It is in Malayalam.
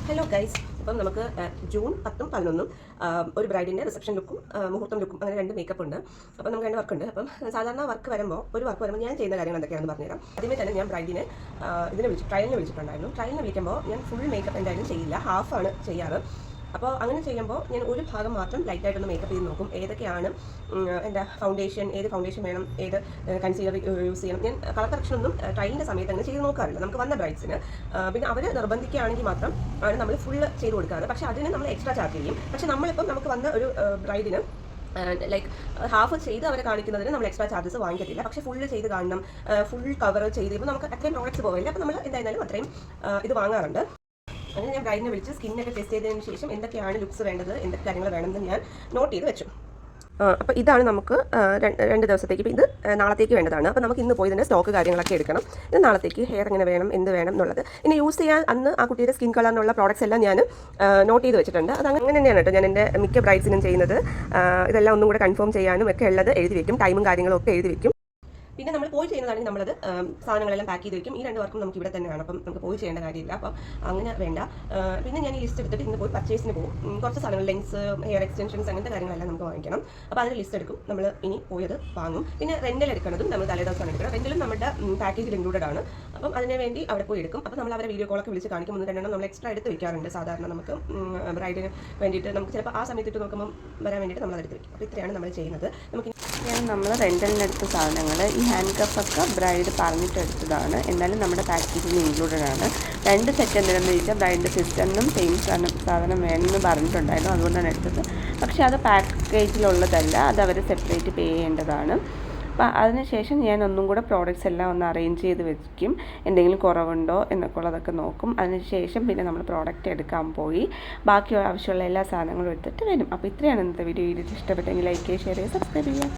ഹലോ ഗൈസ്, അപ്പം നമുക്ക് ജൂൺ 10ഉം 11ഉം ഒരു ബ്രൈഡിൻ്റെ റിസപ്ഷൻ ലുക്കും മുഹൂർത്തം ലുക്കും അങ്ങനെ രണ്ട് മേക്കപ്പ് ഉണ്ട്. അപ്പം നമുക്ക് രണ്ട് വർക്ക് ഉണ്ട്. അപ്പം സാധാരണ വർക്ക് വരുമ്പോൾ ഞാൻ ചെയ്യുന്ന കാര്യങ്ങൾ എന്തൊക്കെയാണെന്ന് പറഞ്ഞുതരാം. ആദ്യമേ തന്നെ ഞാൻ ബ്രൈഡിനെ ട്രയലിന് വിളിച്ചിട്ടുണ്ടായിരുന്നു. ട്രയലിന് വിളിക്കുമ്പോൾ ഞാൻ ഫുൾ മേക്കപ്പ് എന്തായാലും ചെയ്യില്ല, ഹാഫാണ് ചെയ്യാറ്. അപ്പോൾ അങ്ങനെ ചെയ്യുമ്പോൾ ഞാൻ ഒരു ഭാഗം മാത്രം ലൈറ്റായിട്ടൊന്ന് മേക്കപ്പ് ചെയ്ത് നോക്കും. ഏതൊക്കെയാണ് എൻ്റെ ഫൗണ്ടേഷൻ, ഏത് ഫൗണ്ടേഷൻ വേണം, ഏത് കൺസീലർ യൂസ് ചെയ്യണം. ഞാൻ കളർ കറക്ഷൻ ഒന്നും ട്രയലിൻ്റെ സമയത്ത് അങ്ങനെ ചെയ്ത് നോക്കാറില്ല. നമുക്ക് വന്ന ബ്രൈഡ്സിന് പിന്നെ അവർ നിർബന്ധിക്കുകയാണെങ്കിൽ മാത്രം ആണ് നമ്മൾ ഫുള്ള് ചെയ്ത് കൊടുക്കാറ്. പക്ഷേ അതിന് നമ്മൾ എക്സ്ട്രാ ചാർജ് ചെയ്യും. പക്ഷേ നമ്മളിപ്പം നമുക്ക് വന്ന ഒരു ബ്രൈഡിന് ലൈക്ക് ഹാഫ് ചെയ്ത് അവരെ കാണിക്കുന്നതിന് നമ്മൾ എക്സ്ട്രാ ചാർജസ് വാങ്ങിക്കത്തില്ല. പക്ഷേ ഫുള്ള് ചെയ്ത് കാണണം, ഫുൾ കവർ ചെയ്ത് ഇപ്പോൾ നമുക്ക് അത്രയും പ്രോഡക്റ്റ്സ് പോകില്ല. അപ്പോൾ നമ്മൾ എന്തായാലും അത്രയും ഇത് വാങ്ങാറുണ്ട്. അങ്ങനെ ഞാൻ ബ്രൈഡിനെ വിളിച്ച് സ്കിന്നൊക്കെ ടെസ്റ്റ് ചെയ്തതിന് ശേഷം എന്തൊക്കെയാണ് ലുക്സ് വേണ്ടത്, എന്തൊക്കെ കാര്യങ്ങൾ വേണമെന്ന് ഞാൻ നോട്ട് ചെയ്ത് വെച്ചു. അപ്പോൾ ഇതാണ് നമുക്ക് രണ്ട് ദിവസത്തേക്ക്. ഇപ്പോൾ ഇത് നാളത്തേക്ക് വേണ്ടതാണ്. അപ്പോൾ നമുക്ക് ഇന്ന് പോയി ഇതിൻ്റെ സ്റ്റോക്ക് കാര്യങ്ങളൊക്കെ എടുക്കണം. ഇത് നാളത്തേക്ക് ഹെയർ എങ്ങനെ വേണം, എന്ത് വേണം എന്നുള്ളത്. ഇനി യൂസ് ചെയ്യാൻ അന്ന് ആ കുട്ടിയുടെ സ്കിൻ കളറിനുള്ള പ്രോഡക്റ്റ്സ് എല്ലാം ഞാൻ നോട്ട് ചെയ്ത് വെച്ചിട്ടുണ്ട്. അത് അങ്ങനെ തന്നെയാണ് കേട്ടോ ഞാൻ എൻ്റെ മിക്ക ബ്രൈഡ്സിനും ചെയ്യുന്നത്. ഇതെല്ലാം ഒന്നും കൂടെ കൺഫേം ചെയ്യാനും ഒക്കെ ഉള്ളത് എഴുതി വെക്കും, ടൈമും കാര്യങ്ങളും ഒക്കെ എഴുതി വെക്കും. പിന്നെ നമ്മൾ പോയി ചെയ്യുന്നതാണെങ്കിൽ നമ്മളത് സാധനങ്ങളെല്ലാം പാക്ക് ചെയ്ത് വയ്ക്കും. ഈ രണ്ട് വർക്കും നമുക്ക് ഇവിടെ തന്നെയാണ്. അപ്പം നമുക്ക് പോയി ചെയ്യേണ്ട കാര്യമില്ല. അപ്പം അങ്ങനെ വേണ്ട. പിന്നെ ഞാൻ ഈ ലിസ്റ്റ് എടുത്തിട്ട് ഇന്ന് പോയി പർച്ചേസിന് പോകും. കുറച്ച് സാധനങ്ങൾ, ലെൻസ്, ഹെയർ എക്സ്റ്റൻഷൻസ്, അങ്ങനത്തെ കാര്യങ്ങളെല്ലാം നമുക്ക് വാങ്ങിക്കണം. അപ്പോൾ അതിന് ലിസ്റ്റ് എടുക്കും. നമ്മൾ ഇനി പോയത് വാങ്ങും. പിന്നെ റെൻ്റൽ എടുക്കുന്നതും നമ്മൾ തലേദിവസമാണ് എടുക്കണം. റെൻ്റലും നമ്മുടെ പാക്കേജിൽ ഇൻക്ലൂഡഡ് ആണ്. അപ്പം അതിന് വേണ്ടി അവിടെ പോയി എടുക്കും. അപ്പോൾ നമ്മൾ അവരെ വീഡിയോ കോളൊക്കെ വിളിച്ച് കാണിക്കും. 1-2 നമ്മൾ എക്സ്ട്രാ എടുത്ത് വയ്ക്കാറുണ്ട്. സാധാരണ നമുക്ക് ബ്രൈഡിന് വേണ്ടിയിട്ട് നമുക്ക് ചിലപ്പോൾ ആ സമയത്ത് ഇട്ട് നോക്കുമ്പോൾ വരാൻ വേണ്ടിയിട്ട് നമ്മൾ എടുത്ത് വയ്ക്കും. അപ്പോൾ ഇത്രയാണ് നമ്മൾ ചെയ്യുന്നത്. നമ്മൾ റെൻ്റലിനെടുത്ത സാധനങ്ങൾ, ഈ ഹാൻഡ് കപ്പൊക്കെ ബ്രൈഡ് പറഞ്ഞിട്ടെടുത്തതാണ്. എന്നാലും നമ്മുടെ പാക്കേജിൽ ഇൻക്ലൂഡഡ് ആണ്. 2 സെറ്റ് എന്തിനെന്ന് ചോദിച്ചാൽ ബ്രൈഡിൻ്റെ സിസ്റ്ററിനും സെയിം സാധനം വേണമെന്ന് പറഞ്ഞിട്ടുണ്ടായിരുന്നു, അതുകൊണ്ടാണ് എടുത്തത്. പക്ഷേ അത് പാക്കേജിലുള്ളതല്ല, അത് അവർ സെപ്പറേറ്റ് പേ ചെയ്യേണ്ടതാണ്. അപ്പോൾ അതിനുശേഷം ഞാൻ ഒന്നും കൂടെ പ്രോഡക്റ്റ്സ് എല്ലാം ഒന്ന് അറേഞ്ച് ചെയ്ത് വെക്കും. എന്തെങ്കിലും കുറവുണ്ടോ എന്നൊക്കെ ഉള്ളതൊക്കെ നോക്കും. അതിനുശേഷം പിന്നെ നമ്മൾ പ്രോഡക്റ്റ് എടുക്കാൻ പോയി ബാക്കി ആവശ്യമുള്ള എല്ലാ സാധനങ്ങളും എടുത്തിട്ട് വരും. അപ്പോൾ ഇത്രയാണ് ഇന്നത്തെ വീഡിയോ. ഇഷ്ടപ്പെട്ടെങ്കിൽ ലൈക്ക് ചെയ്യുക, ഷെയർ ചെയ്യുക, സബ്സ്ക്രൈബ് ചെയ്യുക.